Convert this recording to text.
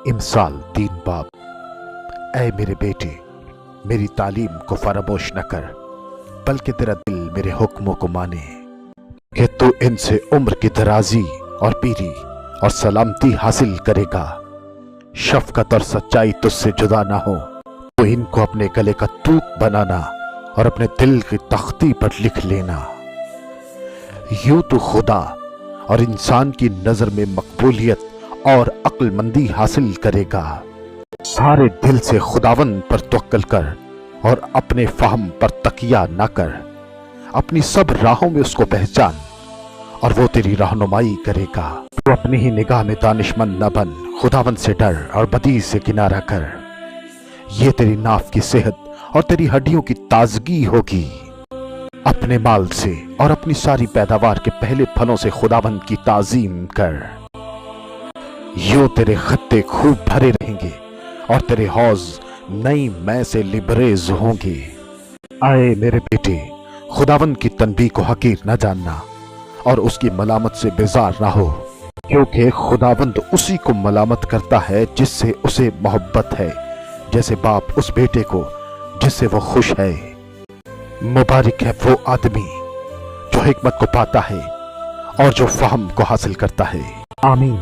इमसाल 3 बाब। ऐ मेरे बेटे, मेरी तालीम को फरामोश न कर, बल्कि तेरा दिल मेरे हुक्मों को माने कि तू इनसे उम्र की दराजी और पीरी और सलामती हासिल करेगा। शफकत और सच्चाई तुझसे जुदा ना हो तो इनको अपने गले का तूक बनाना और अपने दिल की तख्ती पर लिख लेना। यूं तो खुदा और इंसान की नजर में मकबूलियत और अक्लमंदी हासिल करेगा। सारे दिल से खुदावन पर तवक्कल कर और अपने फहम पर तकिया ना कर। अपनी सब राहों में उसको पहचान और वो तेरी रहनुमाई करेगा। तू अपनी ही निगाह में दानिशमंद न बन, खुदावन से डर और बदी से किनारा कर। ये तेरी नाफ की सेहत और तेरी हड्डियों की ताजगी होगी। अपने माल से और अपनी सारी पैदावार के पहले फलों से खुदावन की ताजीम कर। यूं तेरे खत्ते खूब भरे रहेंगे और तेरे हौज नई मै से लिबरेज होंगे। आए मेरे बेटे, खुदावन की तनबीह को हकीर न जानना और उसकी मलामत से बेजार ना हो, क्योंकि खुदावंद उसी को मलामत करता है जिससे उसे मोहब्बत है, जैसे बाप उस बेटे को जिससे वो खुश है। मुबारक है वो आदमी जो हिकमत को पाता है और जो फहम को हासिल करता है। आमीन।